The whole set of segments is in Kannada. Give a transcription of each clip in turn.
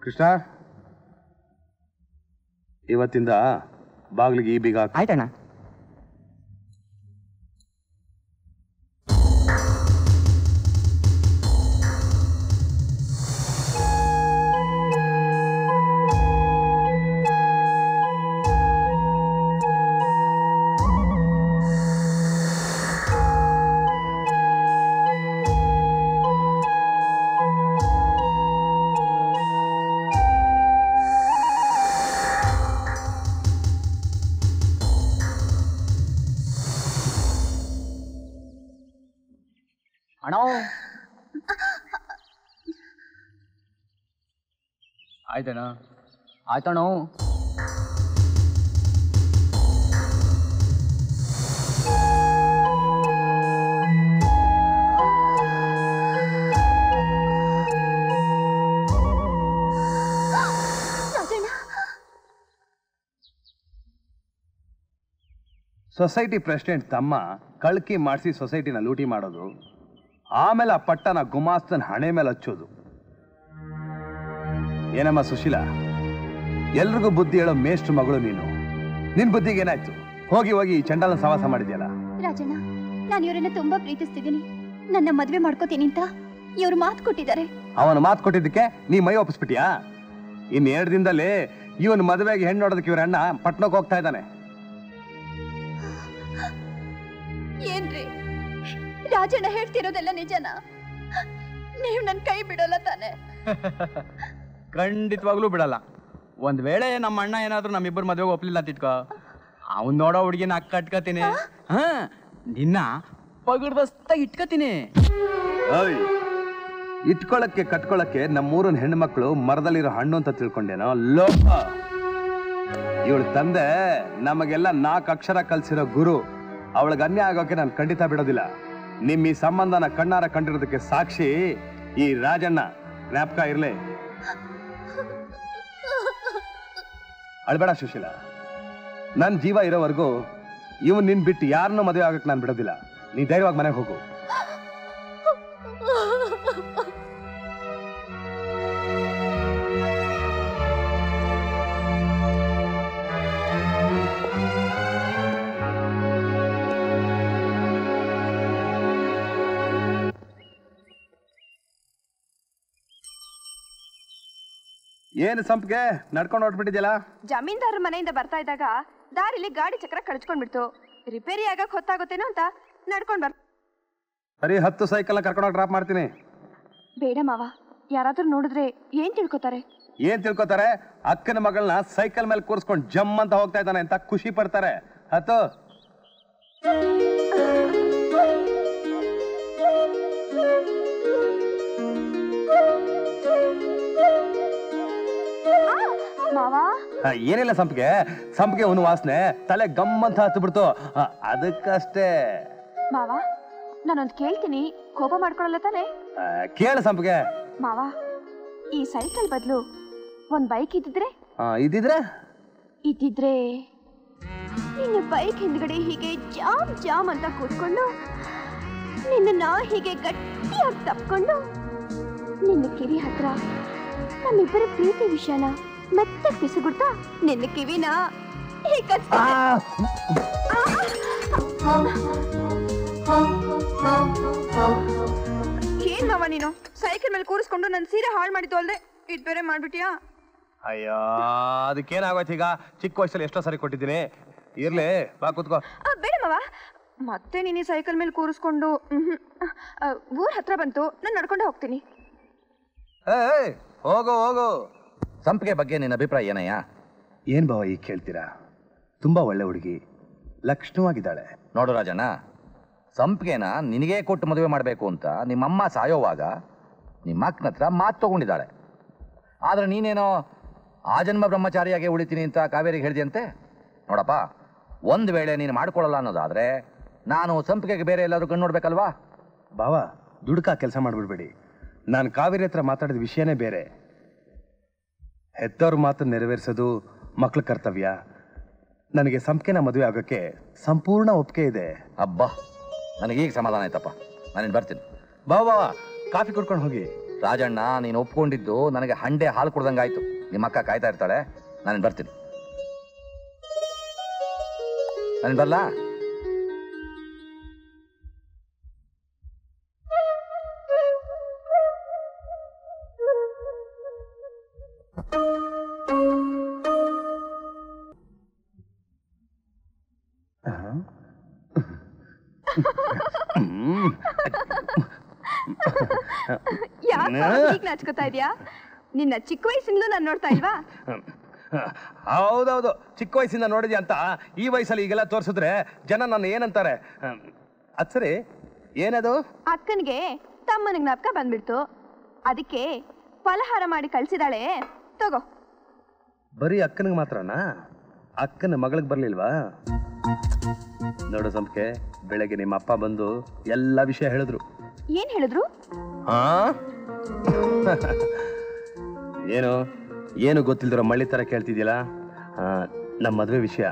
ಕೃಷ್ಣ, ಇವತ್ತಿಂದ ಬಾಗಿಲಿಗೆ ಈ ಬೀಗ. ಆಯ್ತಣ್ಣ. ಆಯ್ತಣ್ಣ. ಆಯ್ತಣ್ಣ. ಸೊಸೈಟಿ ಪ್ರೆಸಿಡೆಂಟ್ ತಮ್ಮ ಕಳ್ಕಿ ಮಾಡಿಸಿ ಸೊಸೈಟಿನ ಲೂಟಿ ಮಾಡೋದು, ಆಮೇಲೆ ಆ ಪಟ್ಟನ ಗುಮಾಸ್ತನ ಹಣೆ ಮೇಲೆ ಹಚ್ಚೋದು. ಏನಮ್ಮ ಸುಶೀಲಾ, ಎಲ್ರಿಗೂ ಬುದ್ಧಿ ಹೇಳೋ ಮೇಷ್ಟ್ರ ಮಗಳು ನೀನು. ನಿನ್ ಬುದ್ಧಿಗೆ ಏನಾಯ್ತು? ಹೋಗಿ ಹೋಗಿ ಈ ಚಂಡಾಲನ ಸವಾಸ ಮಾಡಿದ್ಯಲ್ಲ. ರಾಜಣ್ಣ, ನಾನು ಇವರನ್ನ ತುಂಬಾ ಪ್ರೀತಿಸ್ತಿದ್ದೀನಿ. ನನ್ನ ಮದ್ವೆ ಮಾಡ್ಕೋತೀನಿ ಅಂತ ಇವ್ರು ಮಾತು ಕೊಟ್ಟಿದ್ದಾರೆ. ಅವನು ಮಾತು ಕೊಟ್ಟಿದ್ದಕ್ಕೆ ನೀ ಮೈ ಒಪ್ಪಿಸ್ಬಿಟ್ಟಿಯಾ? ಇನ್ 2 ದಿನದಲ್ಲಿ ಇವನ್ ಮದುವೆಗೆ ಹೆಣ್ಣು ನೋಡೋದಕ್ಕೆ ಇವ್ರ ಅಣ್ಣ ಪಟ್ನಕ್ಕೆ ಹೋಗ್ತಾ ಇದ್ದಾನೆ. ಏನ್ರಿ ರಾಜಣ್ಣ ಹೇಳ್ತಿರೋದೆಲ್ಲ ನಿಜನಾ? ನೀವ್ ನನ್ ಕೈ ಬಿಡೋಲ್ಲ ತಾನೆ? ಖಂಡಿತವಾಗ್ಲೂ ಬಿಡಲ್ಲ. ಒಂದ್ ವೇಳೆ ನಮ್ಮ ಅಣ್ಣ ಏನಾದ್ರು ನಮ್ಮಿಬ್ಬರು ಮದುವೆಗೆ ಒಪ್ಲಿಲ್ಲ ತಿಟ್ಕೋ, ಅವ್ನ್ ನೋಡೋ ಹುಡುಗಿನ ಅಕ್ಕ ಇಟ್ಕತೀನಿ. ಹಾ, ನಿನ್ನ ಪಗಡ್ದಸ್ತ ಇಟ್ಕತೀನಿ. ಇಟ್ಕೊಳಕ್ಕೆ ಕಟ್ಕೊಳಕ್ಕೆ ನಮ್ಮೂರನ್ ಹೆಣ್ಣು ಮಕ್ಕಳು ಮರದಲ್ಲಿರೋ ಹಣ್ಣು ಅಂತ ತಿಳ್ಕೊಂಡೇನೋ ಲೋಪ. ಇವಳ ತಂದೆ ನಮಗೆಲ್ಲ 4 ಅಕ್ಷರ ಕಲ್ಸಿರೋ ಗುರು. ಅವಳಿಗೆ ಅನ್ಯಾಯ ಆಗೋಕೆ ನಾನು ಖಂಡಿತ ಬಿಡೋದಿಲ್ಲ. ನಿಮ್ಮ ಈ ಸಂಬಂಧನ ಕಣ್ಣಾರ ಕಂಡಿರೋದಕ್ಕೆ ಸಾಕ್ಷಿ ಈ ರಾಜಣ್ಣ. ಜ್ಞಾಪಕ ಇರ್ಲಿ. ಅಳ್ಬೇಡ ಸುಶೀಲಾ, ನನ್ನ ಜೀವ ಇರೋವರೆಗೂ ಇವನ್ ನಿನ್ ಬಿಟ್ಟು ಯಾರನ್ನೂ ಮದುವೆ ಆಗಕ್ಕೆ ನಾನು ಬಿಡೋದಿಲ್ಲ. ನೀ ಧೈರ್ಯವಾಗಿ ಮನೆಗೆ ಹೋಗು. ಏನು ಸಂಪಿಗೆ ನಡ್ಕೊಂಡು ಹೊರಟ್ಬಿಟ್ಟಿದ್ಯಲ್ಲ? ಜಮೀನ್ದಾರ ಮನೆಯಿಂದ ಬರ್ತಾ ಇದ್ದಾಗ ದಾರಿಲಿ ಗಾಡಿ ಚಕ್ರ ಕಳ್ಸ್ಕೊಂಡ್ಬಿಡ್ತು. ರಿಪೇರಿ ಆಗಕ್ ಹೊತ್ತಾಗುತ್ತೇನೋ ಅಂತ ನಡ್ಕೊಂಡ್ ಸರಿ, 10 ಸೈಕಲ್ನ ಕರ್ಕೊಂಡೋಗಿ ಡ್ರಾಪ್ ಮಾಡ್ತೀನಿ. ಬೇಡ ಮಾವ, ಯಾರಾದ್ರೂ ನೋಡಿದ್ರೆ ಏನ್ ತಿಳ್ಕೊತಾರೆ? ಏನ್ ತಿಳ್ಕೊತಾರೆ? ಅಕ್ಕನ ಮಗಳನ್ನ ಸೈಕಲ್ ಮೇಲೆ ಕೂರಿಸ್ಕೊಂಡು ಜಮ್ ಅಂತ ಹೋಗ್ತಾ ಇದ್ದಾನೆ ಅಂತ ಖುಷಿ ಪಡ್ತಾರೆ. ಹತ್ತು. ಏನಿಲ್ಲ ಸಂಪಿಗೆ, ಸಂಪಿಗೆ ಅವನು ವಾಸನೆ ತಲೆ ಗಮ್ಮಂತ ಹತ್ತು ಬಿಡ್ತು, ಅದಕ್ಕಷ್ಟೇ. ಮಾವ, ನಾನೊಂದ್ ಕೇಳ್ತೀನಿ, ಕೋಪ ಮಾಡ್ಕೊಳಲ್ಲ ತಾನೆ? ಕೇಳ ಸಂಪಿಗೆ. ಮಾವ, ಈ ಸೈಕಲ್ ಬದಲು ಒಂದ್ ಬೈಕ್ ಇದ್ದಿದ್ರೆ? ಇದ್ದಿದ್ರೆ ನಿನ್ನ ಬೈಕ್ ಹಿಂದ್ಗಡೆ ಹೀಗೆ ಜಾಮ್ ಜಾಮ್ ಅಂತ ಕೂತ್ಕೊಂಡು ನಿನ್ನ ಹೀಗೆ ಗಟ್ಟಿಯಾಗಿ ತಪ್ಕೊಂಡು ನಿನ್ನ ಕಿವಿ ಹತ್ರ ನಮ್ಮಿಬ್ಬರ ಪ್ರೀತಿ ವಿಷಯನ ಮತ್ತೆ ಪಿಸುಗುಡ್ತಾ ನಿನ್ನ ಕಿವಿನ ಏನ್ ಮಾವ ನೀನು ಸೈಕಲ್ ಮೇಲೆ ಕೂರಿಸ್ಕೊಂಡು ನನ್ ಸೀರೆ ಹಾಳು ಮಾಡಿದ್ದು ಅಲ್ದೆ ಇದ್ ಬೇರೆ ಮಾಡ್ಬಿಟ್ಟಿಯಾ? ಅಯ್ಯೋ, ಅದಕ್ಕೇನಾಗೋಯ್ತು ಈಗ? ಚಿಕ್ಕ ವಯಸ್ಸಲ್ಲಿ ಎಷ್ಟೋ ಸರಿ ಕೊಟ್ಟಿದ್ದೀನಿ. ಇರ್ಲಿ, ಬಾ ಕೂತ್ಕೋ. ಬೇಡ ಮಾವ, ಮತ್ತೆ ನೀನು ಸೈಕಲ್ ಮೇಲೆ ಕೂರಿಸ್ಕೊಂಡು ಊರ್ ಹತ್ರ ಬಂತು, ನಾನು ನಡ್ಕೊಂಡೆ ಹೋಗ್ತೀನಿ. ಹೋಗು ಹೋಗು. ಸಂಪಿಗೆ ಬಗ್ಗೆ ನಿನ್ನ ಅಭಿಪ್ರಾಯ ಏನಯ್ಯ? ಏನ್ ಬಾವ ಈಗ ಕೇಳ್ತೀರಾ? ತುಂಬಾ ಒಳ್ಳೆ ಹುಡುಗಿ, ಲಕ್ಷಣವಾಗಿದ್ದಾಳೆ. ನೋಡು ರಾಜಣ್ಣ, ಸಂಪಿಗೆನ ನಿನಗೇ ಕೊಟ್ಟು ಮದುವೆ ಮಾಡಬೇಕು ಅಂತ ನಿಮ್ಮಮ್ಮ ಸಾಯೋವಾಗ ನಿಮ್ಮ ಅಕ್ಕನ ಹತ್ರ ಮಾತು ತಗೊಂಡಿದ್ದಾಳೆ. ಆದ್ರೆ ನೀನೇನೋ ಆಜನ್ಮ ಬ್ರಹ್ಮಚಾರಿಯಾಗೆ ಉಳಿತೀನಿ ಅಂತ ಕಾವೇರಿಗೆ ಹೇಳಿದೆಯಂತೆ. ನೋಡಪ್ಪ, ಒಂದು ವೇಳೆ ನೀನು ಮಾಡ್ಕೊಳ್ಳಲ್ಲ ಅನ್ನೋದಾದ್ರೆ ನಾನು ಸಂಪಿಗೆಗೆ ಬೇರೆ ಎಲ್ಲಾದ್ರೂ ಕಣ್ಣು ನೋಡ್ಬೇಕಲ್ವಾ? ಬಾವ, ದುಡ್ಕ ಕೆಲಸ ಮಾಡ್ಬಿಡ್ಬೇಡಿ. ನಾನು ಕಾವೇರಿ ಹತ್ರ ಮಾತಾಡಿದ ವಿಷಯನೇ ಬೇರೆ. ಹೆತ್ತವ್ರ ಮಾತನ್ನು ನೆರವೇರಿಸೋದು ಮಕ್ಳ ಕರ್ತವ್ಯ. ನನಗೆ ಸಂಪಿಗೆನ ಮದುವೆ ಆಗೋಕ್ಕೆ ಸಂಪೂರ್ಣ ಒಪ್ಪಿಗೆ ಇದೆ. ಅಬ್ಬಾ, ನನಗೀಗ ಸಮಾಧಾನ ಆಯ್ತಪ್ಪ. ನಾನಿನ್ ಬರ್ತೀನಿ. ಬಾವ, ಕಾಫಿ ಕುಡ್ಕೊಂಡು ಹೋಗಿ. ರಾಜಣ್ಣ ನೀನು ಒಪ್ಕೊಂಡಿದ್ದು ನನಗೆ ಹಂಡೆ ಹಾಲು ಕುಡ್ದಂಗಾಯ್ತು. ನಿಮ್ಮ ಅಕ್ಕ ಕಾಯ್ತಾ ಇರ್ತಾಳೆ, ನಾನು ಬರ್ತೀನಿ. ನಾನು ಬರ್ಲಾ? ಯಾಕೆ ನಾಚ್ಕೋತಾ ಇದೀಯಾ? ನಿನ್ನ ಚಿಕ್ಕ ವಯಸ್ಸಿಂದಲೂ ನಾನು ನೋಡ್ತಾ ಇಲ್ವಾ? ಹೌದೌದು, ಚಿಕ್ಕ ವಯಸ್ಸಿಂದ ನೋಡಿದ್ಯಾ ಅಂತ ಈ ವಯಸ್ಸಲ್ಲಿ ಈಗೆಲ್ಲ ತೋರಿಸಿದ್ರೆ ಜನ ನನ್ನ ಏನಂತಾರೆ. ಅದ್ ಸರಿ, ಏನದು? ಅಕ್ಕನಿಗೆ ತಮ್ಮನಿಗೆ ಜ್ಞಾಪಕ ಬಂದ್ಬಿಡ್ತು, ಅದಕ್ಕೆ ಫಲಹಾರ ಮಾಡಿ ಕಳ್ಸಿದಾಳೆ. ತಗೋ. ಬರೀ ಅಕ್ಕನಿಗೆ ಮಾತ್ರನಾ? ಅಕ್ಕನ ಮಗಳಿಗೆ ಬರ್ಲಿಲ್ವಾ? ನೋಡು ಸಂಪಿಗೆ, ಬೆಳಗ್ಗೆ ನಿಮ್ಮ ಅಪ್ಪ ಬಂದು ಎಲ್ಲ ವಿಷಯ ಹೇಳಿದ್ರು. ಏನ್ ಹೇಳಿದ್ರು? ಏನು ಏನು ಗೊತ್ತಿಲ್ದಿರೋ ಮಳ್ಳಿ ತರ ಕೇಳ್ತಿದ್ಯಲ್ಲ? ನಮ್ಮ ಮದುವೆ ವಿಷಯ.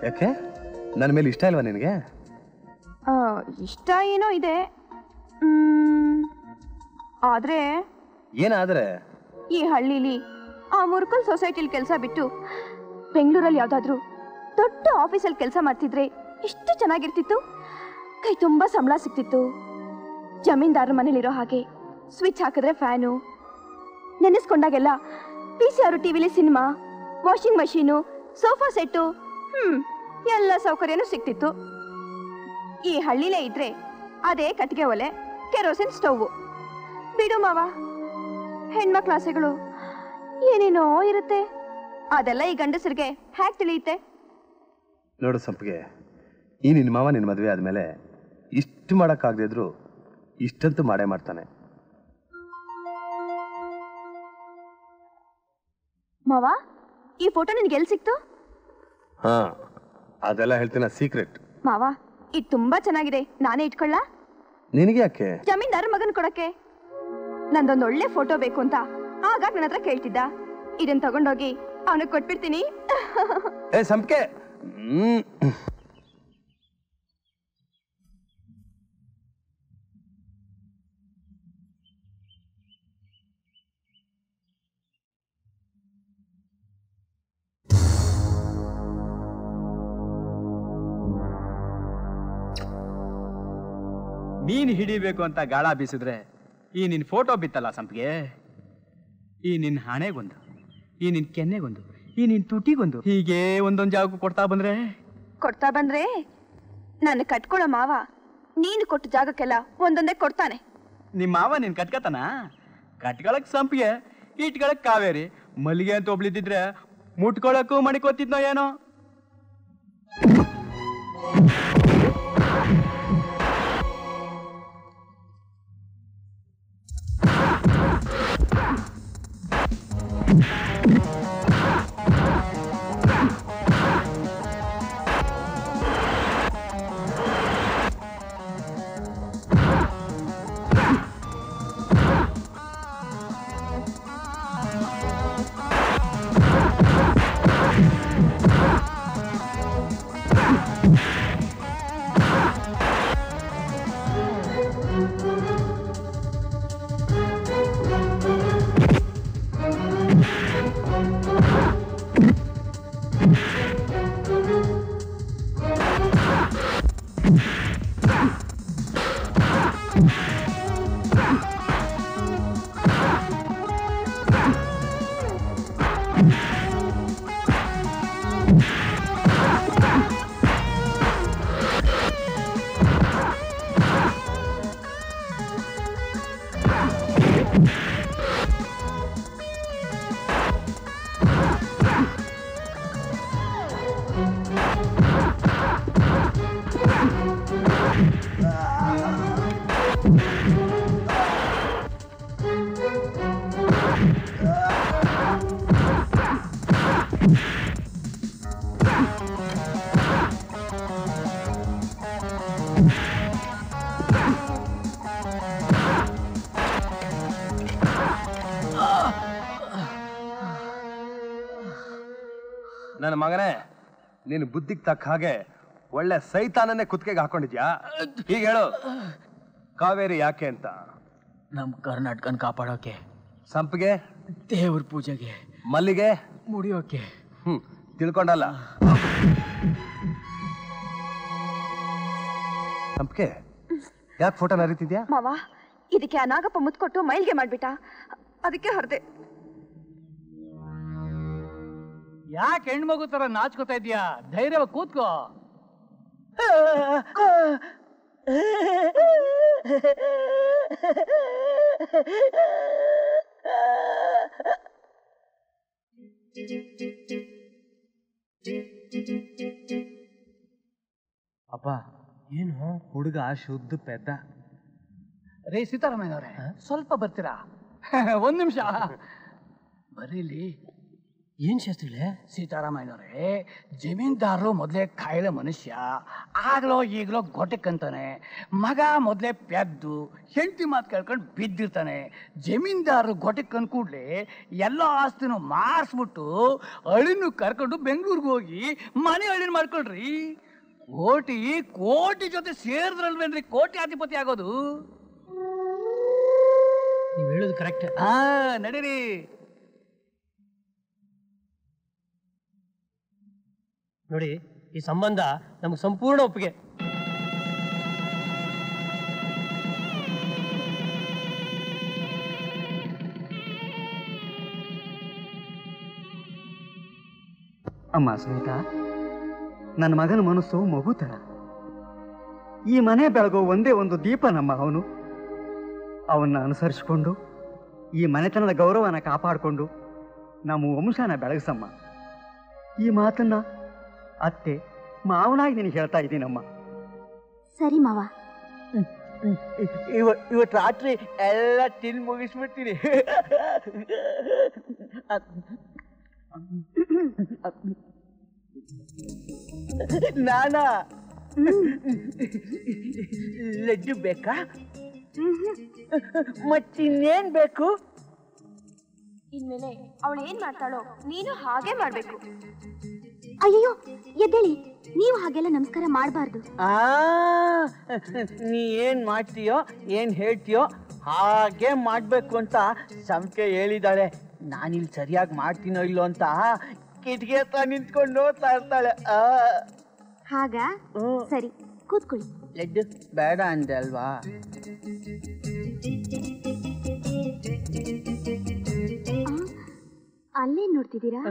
ಯಾಕೆ, ನನ್ನ ಮೇಲೆ ಇಷ್ಟ ಇಲ್ವಾ ನಿನಗೆ? ಇಷ್ಟ ಏನೋ ಇದೆ, ಆದ್ರೆ ಏನಾದ್ರೆ? ಈ ಹಳ್ಳಿಲಿ ಆ ಮುರುಕಲ್ ಸೊಸೈಟಿಲಿ ಕೆಲಸ ಬಿಟ್ಟು ಬೆಂಗಳೂರಲ್ಲಿ ಯಾವ್ದಾದ್ರು ದೊಡ್ಡ ಆಫೀಸಲ್ಲಿ ಕೆಲಸ ಮಾಡ್ತಿದ್ರೆ ಎಷ್ಟು ಚೆನ್ನಾಗಿರ್ತಿತ್ತು. ಕೈ ತುಂಬಾ ಸಂಬಳ ಸಿಗ್ತಿತ್ತು. ಜಮೀನ್ದಾರ ಮನೇಲಿರೋ ಹಾಗೆ ಸ್ವಿಚ್ ಹಾಕಿದ್ರೆ ಫ್ಯಾನು, ನೆನೆಸ್ಕೊಂಡಾಗೆಲ್ಲ VCR ಟಿವಿಲಿ cinema, washing machine, sofa set, ಎಲ್ಲ ಸೌಕರ್ಯನೂ ಸಿಗ್ತಿತ್ತು. ಈ ಹಳ್ಳಿಲೇ ಇದ್ರೆ ಅದೇ ಕಟ್ಟಿಗೆ ಒಲೆ, ಕೆರೋಸಿನ್ ಸ್ಟವ್. ಬಿಡು ಮಾವ, ಹೆಣ್ಮಕ್ಳ ಆಸೆಗಳು ಏನೇನೋ ಇರುತ್ತೆ. ಅದೆಲ್ಲ ಈ ಗಂಡಸರಿಗೆ ಹ್ಯಾಕ್ ತಿಳಿಯುತ್ತೆ? ನೋಡು ಸಂಪಿಗೆ, ಈ ನಿನ್ನ ಮಾವ ನಿನ್ನ ಮದುವೆ ಆದಮೇಲೆ ಇಷ್ಟು ಮಾಡೋಕ್ಕಾಗದೇ ಇದ್ರು ಇಷ್ಟಂತೂ ಮಾಡೇ ಮಾಡ್ತಾನೆ. ಮಾವ, ಈ ಫೋಟೋ ನಿನ್ಗೆ ಎಲ್ಲಿ ಸಿಕ್ತು? ಅದೆಲ್ಲ ಹೇಳ್ತೀನ, ಸೀಕ್ರೆಟ್. ಮಾವ, ಇದು ತುಂಬಾ ಚೆನ್ನಾಗಿದೆ, ನಾನೇ ಇಟ್ಕೊಳ್ಳ? ನಿನಗೆ ಯಾಕೆ? ಜಮೀನ್ದಾರ ಮಗನ್ ಕೊಡಕ್ಕೆ. ನಂದೊಂದು ಒಳ್ಳೆ ಫೋಟೋ ಬೇಕು ಅಂತ ಆಗ ನನ್ನ ಹತ್ರ ಕೇಳ್ತಿದ್ದ. ಇದನ್ನ ತಗೊಂಡೋಗಿ ಅವನಿಗೆ ಕೊಟ್ಬಿಡ್ತೀನಿ. ಏ ಸಂಪಿಗೆ, ಮೀನು ಹಿಡಿಬೇಕು ಅಂತ ಗಾಳ ಬೀಸಿದ್ರೆ ಈ ನಿನ್ನ ಫೋಟೋ ಬಿತ್ತಲ್ಲ ಸಂಪಿಗೆ, ಈ ನಿನ್ನ ಹಣೆಗೊಂದು, ಈ ನಿನ್ನ ಕೆನ್ನೆಗೊಂದು, ಈ ನಿನ್ನ ತುಟಿಗೊಂದು, ಹೀಗೆ ಒಂದೊಂದು ಜಾಗಕ್ಕೂ ಕೊಡ್ತಾ ಬಂದ್ರೆ ನಾನು ಕಟ್ಕೊಳ್ಳೋ ಮಾವ ನೀನು ಕೊಟ್ಟ ಜಾಗಕ್ಕೆಲ್ಲ ಒಂದೊಂದೇ ಕೊಡ್ತಾನೆ. ನಿಮ್ಮ ಮಾವ ನೀನು ಕಟ್ಕತಾನ? ಕಟ್ಕೊಳಕ್ ಸಂಪಿಗೆ, ಇಟ್ಕೊಳಕ್ ಕಾವೇರಿ, ಮಲ್ಲಿಗೆ ಅಂತ ಒಬ್ಳಿದ್ದಿದ್ರೆ ಮುಟ್ಕೊಳಕ್ಕೂ ಮಣಿಕೋತಿದ್ನೋ ಏನೋ. ನನ್ನ ಮಗನೇ, ನೀನು ಬುದ್ಧಿಗೆ ತಕ್ಕ ಹಾಗೆ ಒಳ್ಳೆ ಸೈತಾನನ್ನೇ ಕುತ್ತಿಗೆಗೆ ಹಾಕೊಂಡಿದ್ಯಾ? ಈಗ ಹೇಳು, ಕಾವೇರಿ ಯಾಕೆ ಅಂತ? ನಮ್ ಕರ್ನಾಟಕನ ಕಾಪಾಡೋಕೆ. ಸಂಪಿಗೆ ದೇವ್ರ ಪೂಜೆಗೆ. ಮಲ್ಲಿಗೆ ಮುಡಿಯೋಕೆ. ತಿಳ್ಕೊಂಡಲ್ಲ. ಸಂಪಿಗೆ ಯಾಕೆ ಫೋಟೋ ನರಿತಿದ್ಯಾ? ಮಾವ ಇದಕ್ಕೆ ಅನಾಗಪ್ಪ ಮುತ್ಕೊಟ್ಟು ಮೈಲ್ಗೆ ಮಾಡ್ಬಿಟ್ಟ, ಅದಕ್ಕೆ ಹೊರದೆ. ಯಾಕೆ ಹೆಣ್ಮಗು ತರ ನಾಚ್ಕೋತಾ ಇದೀಯಾ? ಧೈರ್ಯವಾಗಿ ಕೂತ್ಕೋ. ಅಪ್ಪ ಏನು ಹುಡುಗ ಶುದ್ಧ ಪೆದ್ದ. ರೇ ಸೀತಾರಾಮಯ್ಯನವ್ರೆ, ಸ್ವಲ್ಪ ಬರ್ತೀರಾ? ಒಂದ್ ನಿಮಿಷ ಬರೀಲಿ. ಏನ್ ಶಾಸ್ತ್ರಿಗಳೇ? ಸೀತಾರಾಮಯ್ಯನವ್ರೆ, ಜಮೀನ್ದಾರರು ಮೊದಲೇ ಕಾಯಿಲೆ ಮನುಷ್ಯ, ಆಗ್ಲೋ ಈಗಲೋ ಗೊಟ್ಟಕ್ಕಂತಾನೆ. ಮಗ ಮೊದಲೇ ಪೆದ್ದು ಹೆಂಡತಿ ಮಾತು ಕೇಳ್ಕೊಂಡು ಬಿದ್ದಿರ್ತಾನೆ. ಜಮೀನ್ದಾರರು ಗೊಟ್ಟಕ್ಕನ್ ಕೂಡ್ಲೆ ಎಲ್ಲ ಆಸ್ತಿನೂ ಮಾರ್ಸ್ಬಿಟ್ಟು ಅಳಿನೂ ಕರ್ಕೊಂಡು ಬೆಂಗಳೂರಿಗೆ ಹೋಗಿ ಮನೆ ಅಳಿನ ಮಾಡ್ಕೊಳ್ರಿ. ಕೋಟಿ ಜೊತೆ ಸೇರಿದ್ರಲ್ವೇನ್ರಿ ಕೋಟಿ ಅಧಿಪತಿ ಆಗೋದು. ನೀವ್ ಹೇಳೋದು ಕರೆಕ್ಟ್. ನಡೀರಿ. ನೋಡಿ, ಈ ಸಂಬಂಧ ನಮ್ಗೆ ಸಂಪೂರ್ಣ ಒಪ್ಪಿಗೆ. ಅಮ್ಮ ಸ್ಮಿತಾ, ನನ್ನ ಮಗನ ಮನಸ್ಸು ಮಗು ಥರ. ಈ ಮನೆ ಬೆಳಗೋ ಒಂದೇ ಒಂದು ದೀಪ ನಮ್ಮ ಅವನು. ಅವನ್ನ ಅನುಸರಿಸಿಕೊಂಡು ಈ ಮನೆತನದ ಗೌರವನ ಕಾಪಾಡಿಕೊಂಡು ನಮ್ಮ ವಂಶನ ಬೆಳಗಿಸಮ್ಮ. ಈ ಮಾತನ್ನ ಅತ್ತೆ ಮಾವನಾಗಿ ನಿನಗೆ ಹೇಳ್ತಾ ಇದ್ದೀನಮ್ಮ. ಸರಿ ಮಾವ. ಇವತ್ತು ರಾತ್ರಿ ಎಲ್ಲ ತಿಂದು ಮುಗಿಸ್ಬಿಡ್ತೀನಿ. ನಾನಾ ಲಡ್ಡು ಬೇಕಾ? ಮತ್ತಿನ್ನೇನ್ ಬೇಕು? ಇನ್ಮೇಲೆ ಅವಳು ಏನ್ ಮಾಡ್ತಾಳೋ ನೀನು ಹಾಗೆ ಮಾಡ್ಬೇಕು. ಅಯ್ಯೋ ಎದ್ದೇಳಿ, ನೀವು ಹಾಗೆಲ್ಲ ನಮಸ್ಕಾರ ಮಾಡಬಾರ್ದು. ನೀ ಏನ್ ಮಾಡ್ತೀಯೋ ಏನ್ ಹೇಳ್ತೀಯೋ ಹಾಗೆ ಮಾಡ್ಬೇಕು ಅಂತ ಸಂಖ್ಯೆ ಹೇಳಿದಾಳೆ. ನಾನಿಲ್ಲಿ ಸರಿಯಾಗಿ ಮಾಡ್ತೀನೋ ಇಲ್ಲೋ ಅಂತ ಕಿಟಕಿ ಹತ್ರ ನಿಂತ್ಕೊಂಡು ನೋಡ್ತಾ ಇರ್ತಾಳೆ. ಹಾಗ ಸರಿ, ಕೂತ್ಕೊಳ್ಳಿ. ಲಡ್ಡು ಬೇಡ ಅಂದೆ ಅಲ್ವಾ? ಅಲ್ಲೇನ್ ನೋಡ್ತಿದ್ದೀರಾ?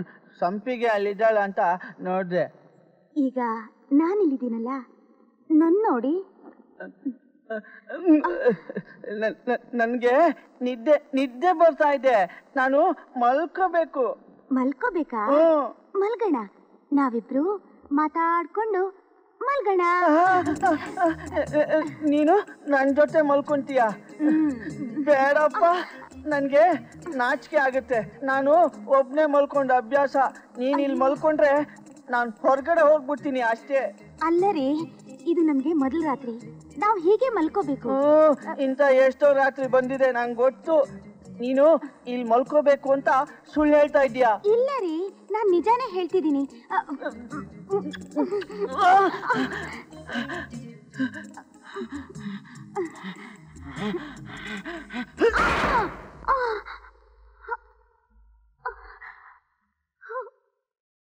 ಸಂಪಿಗೆ ಅಲ್ಲಿದ್ದಾಳ ಅಂತ ನೋಡ್ದೆ. ಈಗ ನಾನಿಲ್ಲಿದ್ದೀನಲ್ಲ, ನನ್ ನೋಡಿ. ನನ್ಗೆ ನಿದ್ದೆ ಬರ್ತಾ ಇದೆ, ನಾನು ಮಲ್ಕೋಬೇಕು. ಮಲ್ಕೋಬೇಕಾ? ಮಲ್ಗಣ, ನಾವಿಬ್ರು ಮಾತಾಡ್ಕೊಂಡು ಮಲ್ಗಣ. ನೀನು ನನ್ ಜೊತೆ ಮಲ್ಕೊಂತೀಯ? ಬೇಡಪ್ಪ, ನನ್ಗೆ ನಾಚಿಕೆ ಆಗುತ್ತೆ. ನಾನು ಒಬ್ನೇ ಮಲ್ಕೊಂಡ ಅಭ್ಯಾಸ. ನೀನ್ ಇಲ್ಲಿ ಮಲ್ಕೊಂಡ್ರೆ ನಾನು ಹೊರಗಡೆ ಹೋಗ್ಬಿಡ್ತೀನಿ ಅಷ್ಟೇ. ಅಲ್ಲರಿ, ಇದು ನಮ್ಗೆ ಮೊದಲ ರಾತ್ರಿ, ನಾವು ಹೀಗೆ ಮಲ್ಕೋಬೇಕು. ಇಂಥ ಎಷ್ಟೋ ರಾತ್ರಿ ಬಂದಿದೆ ನಂಗೆ ಗೊತ್ತು. ನೀನು ಇಲ್ಲಿ ಮಲ್ಕೋಬೇಕು ಅಂತ ಸುಳ್ಳು ಹೇಳ್ತಾ ಇದೀಯಾ? ಇಲ್ಲ ರೀ, ನಾನ್ ನಿಜಾನೇ ಹೇಳ್ತಿದ್ದೀನಿ.